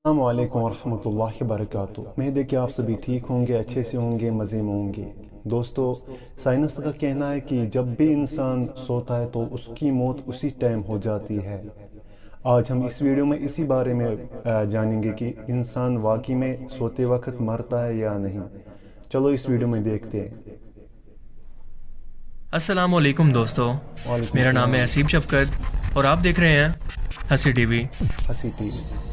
السلام علیکم ورحمۃ اللہ وبرکاتہ۔ امید ہے کہ آپ سبھی ٹھیک ہوں گے، اچھے سے ہوں گے، مزے میں ہوں گے۔ دوستو، سائنس کا کہنا ہے کہ جب بھی انسان سوتا ہے تو اس کی موت اسی ٹائم ہو جاتی ہے۔ آج ہم اس ویڈیو میں اسی بارے میں جانیں گے کہ انسان واقعی میں سوتے وقت مرتا ہے یا نہیں۔ چلو اس ویڈیو میں دیکھتے ہیں۔ السلام علیکم دوستو، میرا نام ہے حسیب شفقت اور آپ دیکھ رہے ہیں ہنسی ٹی وی۔ ہنسی ٹی وی۔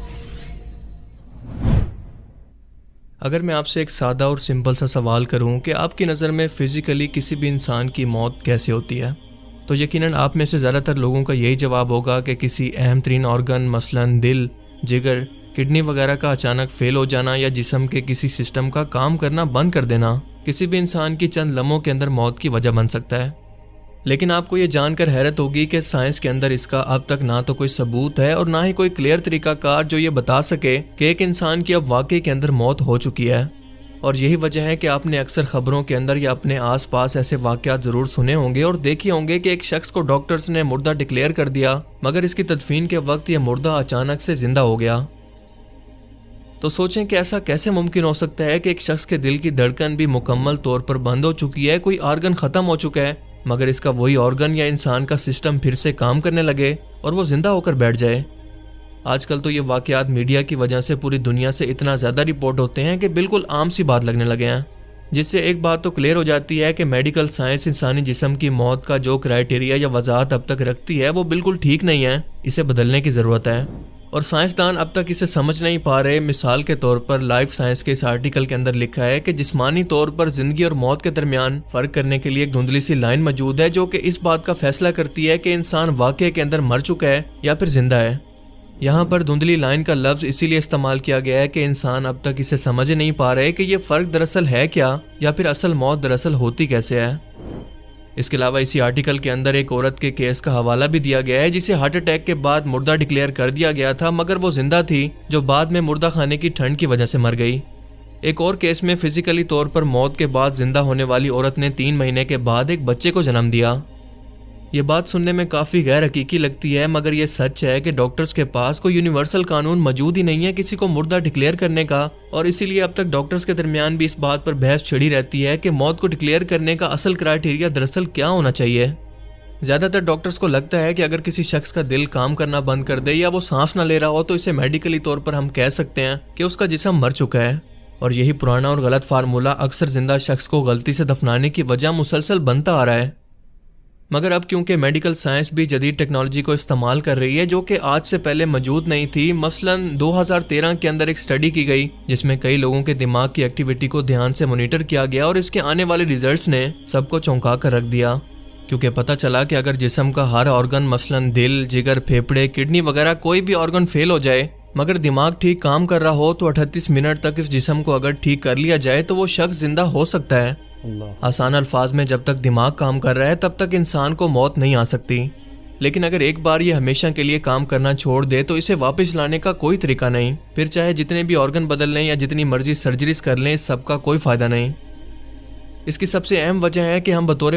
اگر میں آپ سے ایک سادہ اور سمپل سا سوال کروں کہ آپ کی نظر میں فزیکلی کسی بھی انسان کی موت کیسے ہوتی ہے، تو یقیناً آپ میں سے زیادہ تر لوگوں کا یہی جواب ہوگا کہ کسی اہم ترین آرگن مثلاً دل، جگر، کڈنی وغیرہ کا اچانک فیل ہو جانا یا جسم کے کسی سسٹم کا کام کرنا بند کر دینا کسی بھی انسان کی چند لمحوں کے اندر موت کی وجہ بن سکتا ہے۔ لیکن آپ کو یہ جان کر حیرت ہوگی کہ سائنس کے اندر اس کا اب تک نہ تو کوئی ثبوت ہے اور نہ ہی کوئی کلیئر طریقہ کار جو یہ بتا سکے کہ ایک انسان کی اب واقعی کے اندر موت ہو چکی ہے۔ اور یہی وجہ ہے کہ آپ نے اکثر خبروں کے اندر یا اپنے آس پاس ایسے واقعات ضرور سنے ہوں گے اور دیکھے ہوں گے کہ ایک شخص کو ڈاکٹرز نے مردہ ڈکلیئر کر دیا، مگر اس کی تدفین کے وقت یہ مردہ اچانک سے زندہ ہو گیا۔ تو سوچیں کہ ایسا کیسے ممکن ہو سکتا ہے کہ ایک شخص کے دل کی دھڑکن بھی مکمل طور پر بند ہو چکی ہے، کوئی آرگن ختم ہو چکا ہے، مگر اس کا وہی آرگن یا انسان کا سسٹم پھر سے کام کرنے لگے اور وہ زندہ ہو کر بیٹھ جائے۔ آج کل تو یہ واقعات میڈیا کی وجہ سے پوری دنیا سے اتنا زیادہ رپورٹ ہوتے ہیں کہ بالکل عام سی بات لگنے لگے ہیں، جس سے ایک بات تو کلیئر ہو جاتی ہے کہ میڈیکل سائنس انسانی جسم کی موت کا جو کرائٹیریا یا وضاحت اب تک رکھتی ہے وہ بالکل ٹھیک نہیں ہے، اسے بدلنے کی ضرورت ہے۔ اور سائنسدان اب تک اسے سمجھ نہیں پا رہے۔ مثال کے طور پر لائف سائنس کے اس آرٹیکل کے اندر لکھا ہے کہ جسمانی طور پر زندگی اور موت کے درمیان فرق کرنے کے لیے ایک دھندلی سی لائن موجود ہے جو کہ اس بات کا فیصلہ کرتی ہے کہ انسان واقعے کے اندر مر چکا ہے یا پھر زندہ ہے۔ یہاں پر دھندلی لائن کا لفظ اسی لیے استعمال کیا گیا ہے کہ انسان اب تک اسے سمجھ نہیں پا رہے کہ یہ فرق دراصل ہے کیا یا پھر اصل موت دراصل ہوتی کیسے ہے۔ اس کے علاوہ اسی آرٹیکل کے اندر ایک عورت کے کیس کا حوالہ بھی دیا گیا ہے جسے ہارٹ اٹیک کے بعد مردہ ڈکلیئر کر دیا گیا تھا، مگر وہ زندہ تھی، جو بعد میں مردہ خانے کی ٹھنڈ کی وجہ سے مر گئی۔ ایک اور کیس میں فزیکلی طور پر موت کے بعد زندہ ہونے والی عورت نے 3 مہینے کے بعد ایک بچے کو جنم دیا۔ یہ بات سننے میں کافی غیر حقیقی لگتی ہے، مگر یہ سچ ہے کہ ڈاکٹرز کے پاس کوئی یونیورسل قانون موجود ہی نہیں ہے کسی کو مردہ ڈکلیئر کرنے کا، اور اسی لیے اب تک ڈاکٹرز کے درمیان بھی اس بات پر بحث چھڑی رہتی ہے کہ موت کو ڈکلیئر کرنے کا اصل کرائٹیریا دراصل کیا ہونا چاہیے۔ زیادہ تر ڈاکٹرز کو لگتا ہے کہ اگر کسی شخص کا دل کام کرنا بند کر دے یا وہ سانس نہ لے رہا ہو تو اسے میڈیکلی طور پر ہم کہہ سکتے ہیں کہ اس کا جسم مر چکا ہے، اور یہی پرانا اور غلط فارمولہ اکثر زندہ شخص کو غلطی سے دفنانے کی وجہ مسلسل بنتا آ رہا ہے۔ مگر اب کیونکہ میڈیکل سائنس بھی جدید ٹیکنالوجی کو استعمال کر رہی ہے جو کہ آج سے پہلے موجود نہیں تھی، مثلاً 2013 کے اندر ایک سٹڈی کی گئی جس میں کئی لوگوں کے دماغ کی ایکٹیویٹی کو دھیان سے مانیٹر کیا گیا، اور اس کے آنے والے ریزلٹس نے سب کو چونکا کر رکھ دیا، کیونکہ پتہ چلا کہ اگر جسم کا ہر آرگن مثلاً دل، جگر، پھیپھڑے، کڈنی وغیرہ کوئی بھی آرگن فیل ہو جائے مگر دماغ ٹھیک کام کر رہا ہو تو 38 منٹ تک اس جسم کو اگر ٹھیک کر لیا جائے تو وہ شخص زندہ ہو سکتا ہے۔ آسان الفاظ میں جب تک دماغ کام کر رہا ہے تب تک انسان کو موت نہیں آ سکتی، لیکن اگر ایک بار یہ ہمیشہ کے لیے کام کرنا چھوڑ دے تو اسے واپس لانے کا کوئی طریقہ نہیں، پھر چاہے جتنے بھی آرگن بدل لیں یا جتنی مرضی سرجریز کر لیں، سب کا کوئی فائدہ نہیں۔ اس کی سب سے اہم وجہ ہے کہ ہم بطور